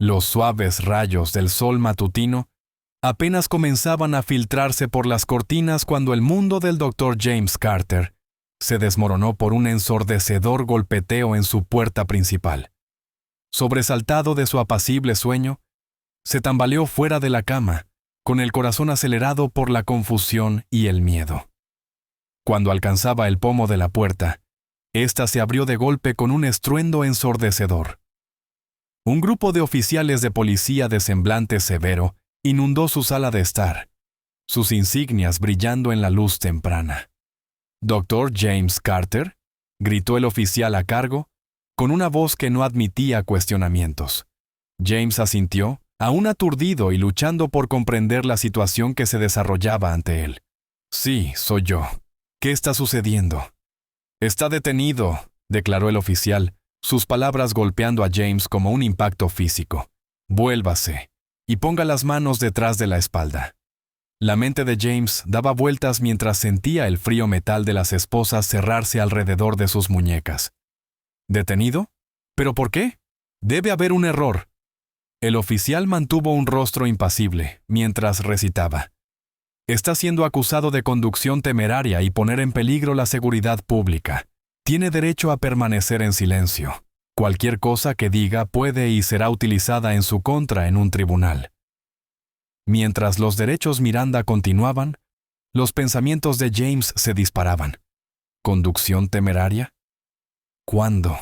Los suaves rayos del sol matutino apenas comenzaban a filtrarse por las cortinas cuando el mundo del Dr. James Carter se desmoronó por un ensordecedor golpeteo en su puerta principal. Sobresaltado de su apacible sueño, se tambaleó fuera de la cama, con el corazón acelerado por la confusión y el miedo. Cuando alcanzaba el pomo de la puerta, ésta se abrió de golpe con un estruendo ensordecedor. Un grupo de oficiales de policía de semblante severo inundó su sala de estar, sus insignias brillando en la luz temprana. «¿Dr. James Carter?», gritó el oficial a cargo, con una voz que no admitía cuestionamientos. James asintió, aún aturdido y luchando por comprender la situación que se desarrollaba ante él. «Sí, soy yo. ¿Qué está sucediendo?» «Está detenido», declaró el oficial, sus palabras golpeando a James como un impacto físico. «Vuélvase y ponga las manos detrás de la espalda». La mente de James daba vueltas mientras sentía el frío metal de las esposas cerrarse alrededor de sus muñecas. ¿Detenido? ¿Pero por qué? Debe haber un error. El oficial mantuvo un rostro impasible mientras recitaba. Está siendo acusado de conducción temeraria y poner en peligro la seguridad pública. Tiene derecho a permanecer en silencio. Cualquier cosa que diga puede y será utilizada en su contra en un tribunal. Mientras los derechos Miranda continuaban, los pensamientos de James se disparaban. ¿Conducción temeraria? ¿Cuándo?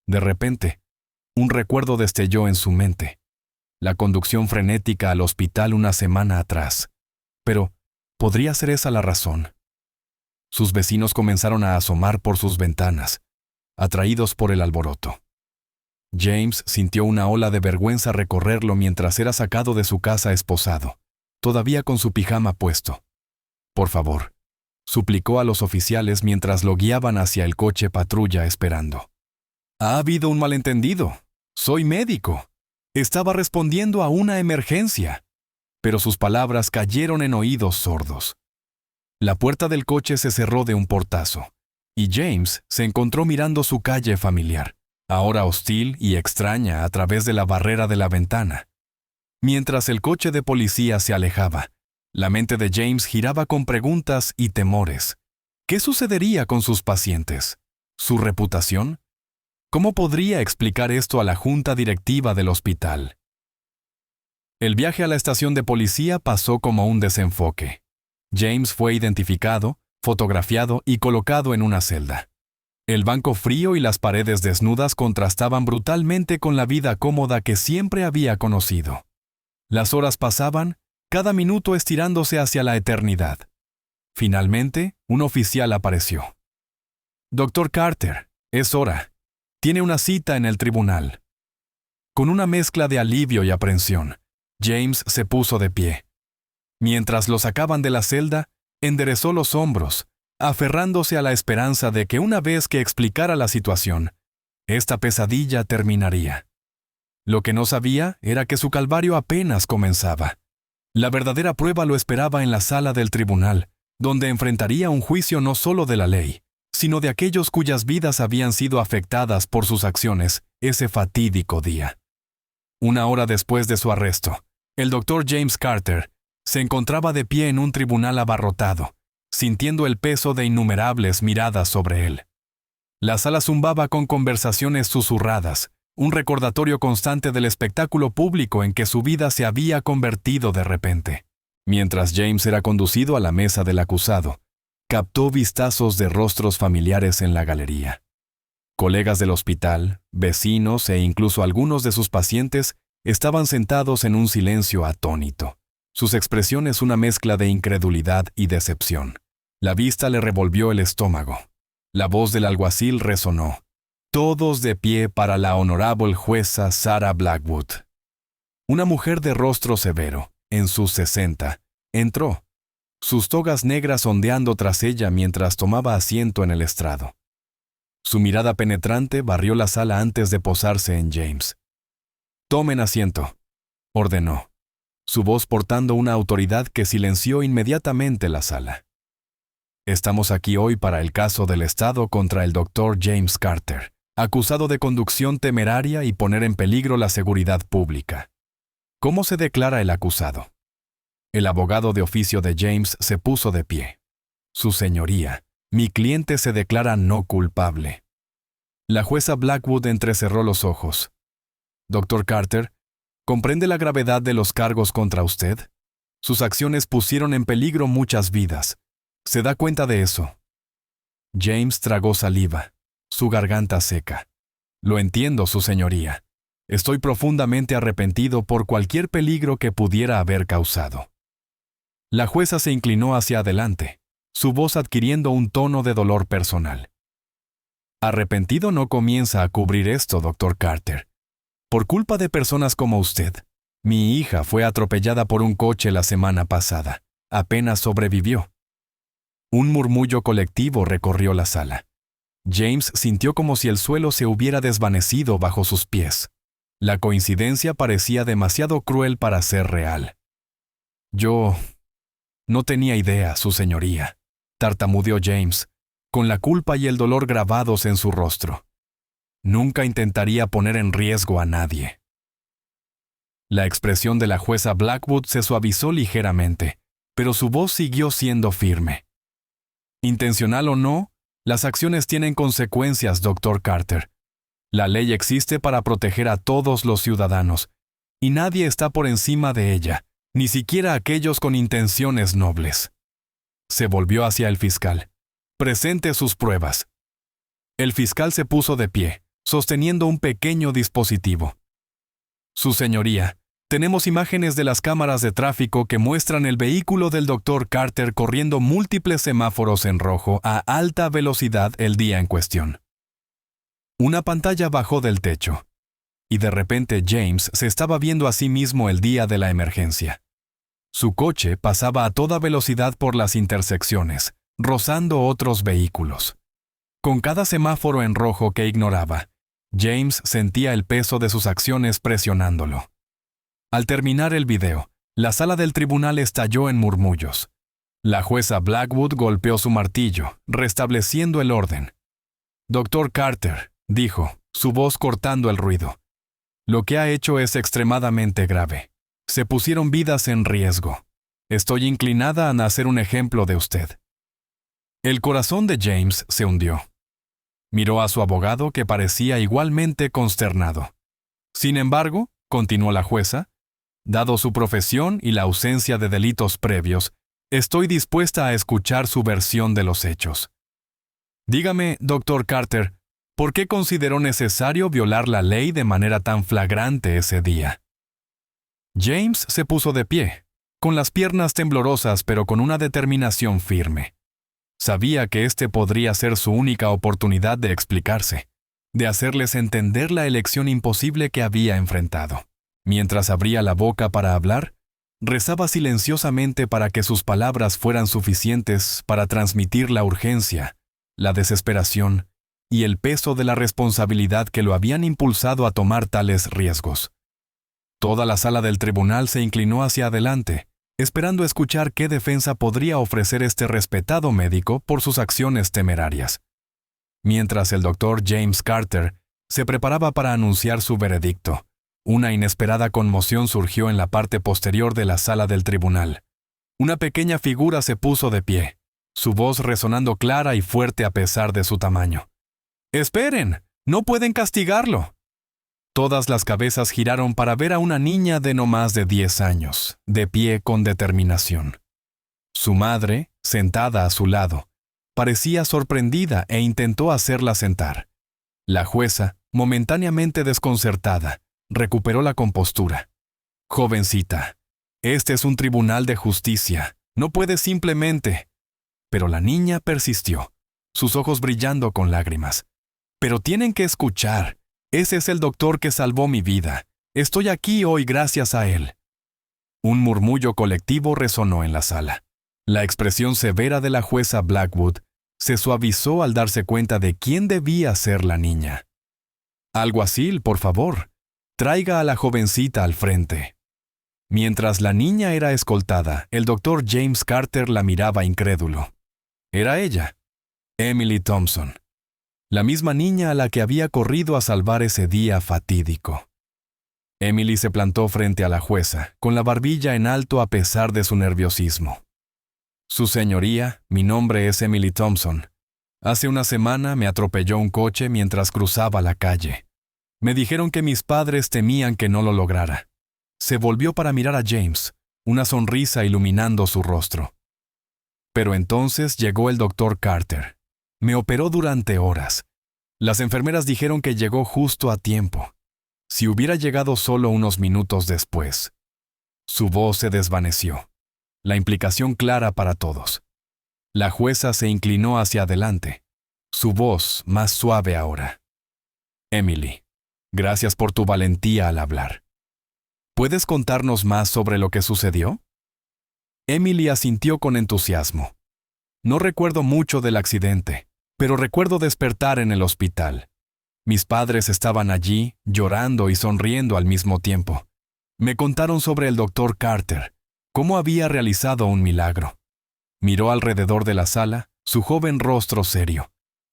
De repente, un recuerdo destelló en su mente. La conducción frenética al hospital una semana atrás. Pero, ¿podría ser esa la razón? Sus vecinos comenzaron a asomar por sus ventanas, atraídos por el alboroto. James sintió una ola de vergüenza recorrerlo mientras era sacado de su casa esposado, todavía con su pijama puesto. «Por favor», suplicó a los oficiales mientras lo guiaban hacia el coche patrulla esperando. «Ha habido un malentendido. Soy médico. Estaba respondiendo a una emergencia». Pero sus palabras cayeron en oídos sordos. La puerta del coche se cerró de un portazo, y James se encontró mirando su calle familiar, ahora hostil y extraña a través de la barrera de la ventana. Mientras el coche de policía se alejaba, la mente de James giraba con preguntas y temores. ¿Qué sucedería con sus pacientes? ¿Su reputación? ¿Cómo podría explicar esto a la junta directiva del hospital? El viaje a la estación de policía pasó como un desenfoque. James fue identificado, fotografiado y colocado en una celda. El banco frío y las paredes desnudas contrastaban brutalmente con la vida cómoda que siempre había conocido. Las horas pasaban, cada minuto estirándose hacia la eternidad. Finalmente, un oficial apareció. «Dr. Carter, es hora. Tiene una cita en el tribunal». Con una mezcla de alivio y aprensión, James se puso de pie. Mientras lo sacaban de la celda, enderezó los hombros, aferrándose a la esperanza de que una vez que explicara la situación, esta pesadilla terminaría. Lo que no sabía era que su calvario apenas comenzaba. La verdadera prueba lo esperaba en la sala del tribunal, donde enfrentaría un juicio no solo de la ley, sino de aquellos cuyas vidas habían sido afectadas por sus acciones ese fatídico día. Una hora después de su arresto, el Dr. James Carter se encontraba de pie en un tribunal abarrotado, sintiendo el peso de innumerables miradas sobre él. La sala zumbaba con conversaciones susurradas, un recordatorio constante del espectáculo público en que su vida se había convertido de repente. Mientras James era conducido a la mesa del acusado, captó vistazos de rostros familiares en la galería. Colegas del hospital, vecinos e incluso algunos de sus pacientes estaban sentados en un silencio atónito. Sus expresiones una mezcla de incredulidad y decepción. La vista le revolvió el estómago. La voz del alguacil resonó. Todos de pie para la honorable jueza Sarah Blackwood. Una mujer de rostro severo, en sus 60, entró, sus togas negras ondeando tras ella mientras tomaba asiento en el estrado. Su mirada penetrante barrió la sala antes de posarse en James. «Tomen asiento», ordenó, su voz portando una autoridad que silenció inmediatamente la sala. «Estamos aquí hoy para el caso del Estado contra el Dr. James Carter», acusado de conducción temeraria y poner en peligro la seguridad pública. ¿Cómo se declara el acusado? El abogado de oficio de James se puso de pie. Su señoría, mi cliente se declara no culpable. La jueza Blackwood entrecerró los ojos. Dr. Carter, ¿comprende la gravedad de los cargos contra usted? Sus acciones pusieron en peligro muchas vidas. ¿Se da cuenta de eso? James tragó saliva, su garganta seca. Lo entiendo, su señoría. Estoy profundamente arrepentido por cualquier peligro que pudiera haber causado. La jueza se inclinó hacia adelante, su voz adquiriendo un tono de dolor personal. Arrepentido no comienza a cubrir esto, Dr. Carter. Por culpa de personas como usted, mi hija fue atropellada por un coche la semana pasada. Apenas sobrevivió. Un murmullo colectivo recorrió la sala. James sintió como si el suelo se hubiera desvanecido bajo sus pies. La coincidencia parecía demasiado cruel para ser real. Yo no tenía idea, su señoría, tartamudeó James, con la culpa y el dolor grabados en su rostro. Nunca intentaría poner en riesgo a nadie. La expresión de la jueza Blackwood se suavizó ligeramente, pero su voz siguió siendo firme. Intencional o no, las acciones tienen consecuencias, Dr. Carter. La ley existe para proteger a todos los ciudadanos, y nadie está por encima de ella, ni siquiera aquellos con intenciones nobles. Se volvió hacia el fiscal. Presente sus pruebas. El fiscal se puso de pie, sosteniendo un pequeño dispositivo. Su señoría, tenemos imágenes de las cámaras de tráfico que muestran el vehículo del Dr. Carter corriendo múltiples semáforos en rojo a alta velocidad el día en cuestión. Una pantalla bajó del techo, y de repente James se estaba viendo a sí mismo el día de la emergencia. Su coche pasaba a toda velocidad por las intersecciones, rozando otros vehículos. Con cada semáforo en rojo que ignoraba, James sentía el peso de sus acciones presionándolo. Al terminar el video, la sala del tribunal estalló en murmullos. La jueza Blackwood golpeó su martillo, restableciendo el orden. Dr. Carter, dijo, su voz cortando el ruido. Lo que ha hecho es extremadamente grave. Se pusieron vidas en riesgo. Estoy inclinada a nacer un ejemplo de usted. El corazón de James se hundió. Miró a su abogado que parecía igualmente consternado. Sin embargo, continuó la jueza, dado su profesión y la ausencia de delitos previos, estoy dispuesta a escuchar su versión de los hechos. Dígame, Dr. Carter, ¿por qué consideró necesario violar la ley de manera tan flagrante ese día? James se puso de pie, con las piernas temblorosas pero con una determinación firme. Sabía que este podría ser su única oportunidad de explicarse, de hacerles entender la elección imposible que había enfrentado. Mientras abría la boca para hablar, rezaba silenciosamente para que sus palabras fueran suficientes para transmitir la urgencia, la desesperación y el peso de la responsabilidad que lo habían impulsado a tomar tales riesgos. Toda la sala del tribunal se inclinó hacia adelante, esperando escuchar qué defensa podría ofrecer este respetado médico por sus acciones temerarias. Mientras el Dr. James Carter se preparaba para anunciar su veredicto, una inesperada conmoción surgió en la parte posterior de la sala del tribunal. Una pequeña figura se puso de pie, su voz resonando clara y fuerte a pesar de su tamaño. ¡Esperen! ¡No pueden castigarlo! Todas las cabezas giraron para ver a una niña de no más de 10 años, de pie con determinación. Su madre, sentada a su lado, parecía sorprendida e intentó hacerla sentar. La jueza, momentáneamente desconcertada, recuperó la compostura. Jovencita, este es un tribunal de justicia, no puedes simplemente... Pero la niña persistió, sus ojos brillando con lágrimas. Pero tienen que escuchar. Ese es el doctor que salvó mi vida. Estoy aquí hoy gracias a él. Un murmullo colectivo resonó en la sala. La expresión severa de la jueza Blackwood se suavizó al darse cuenta de quién debía ser la niña. Alguacil, por favor, traiga a la jovencita al frente. Mientras la niña era escoltada, el doctor James Carter la miraba incrédulo. Era ella, Emily Thompson. la misma niña a la que había corrido a salvar ese día fatídico. Emily se plantó frente a la jueza, con la barbilla en alto a pesar de su nerviosismo. Su señoría, mi nombre es Emily Thompson. Hace una semana me atropelló un coche mientras cruzaba la calle. Me dijeron que mis padres temían que no lo lograra. Se volvió para mirar a James, una sonrisa iluminando su rostro. Pero entonces llegó el doctor Carter. Me operó durante horas. Las enfermeras dijeron que llegó justo a tiempo. Si hubiera llegado solo unos minutos después. Su voz se desvaneció. La implicación clara para todos. La jueza se inclinó hacia adelante. Su voz más suave ahora. Emily, gracias por tu valentía al hablar. ¿Puedes contarnos más sobre lo que sucedió? Emily asintió con entusiasmo. No recuerdo mucho del accidente, pero recuerdo despertar en el hospital. Mis padres estaban allí, llorando y sonriendo al mismo tiempo. Me contaron sobre el doctor Carter, cómo había realizado un milagro. Miró alrededor de la sala, su joven rostro serio.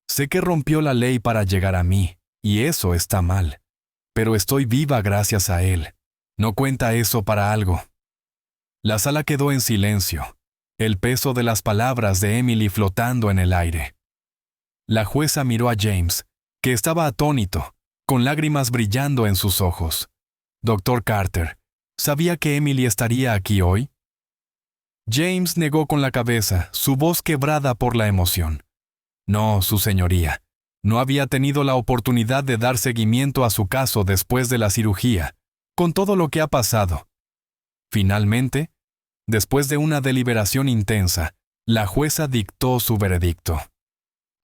Sé que rompió la ley para llegar a mí, y eso está mal. Pero estoy viva gracias a él. No cuenta eso para algo. La sala quedó en silencio, el peso de las palabras de Emily flotando en el aire. La jueza miró a James, que estaba atónito, con lágrimas brillando en sus ojos. Doctor Carter, ¿sabía que Emily estaría aquí hoy? James negó con la cabeza, su voz quebrada por la emoción. No, su señoría. No había tenido la oportunidad de dar seguimiento a su caso después de la cirugía, con todo lo que ha pasado. Finalmente, después de una deliberación intensa, la jueza dictó su veredicto.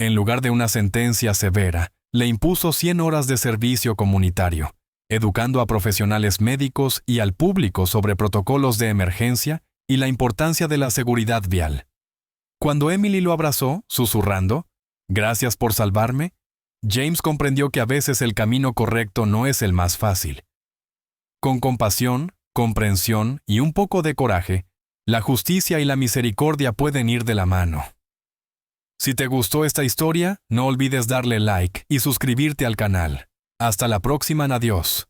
En lugar de una sentencia severa, le impuso 100 horas de servicio comunitario, educando a profesionales médicos y al público sobre protocolos de emergencia y la importancia de la seguridad vial. Cuando Emily lo abrazó, susurrando, «Gracias por salvarme», James comprendió que a veces el camino correcto no es el más fácil. Con compasión, comprensión y un poco de coraje, la justicia y la misericordia pueden ir de la mano. Si te gustó esta historia, no olvides darle like y suscribirte al canal. Hasta la próxima, adiós.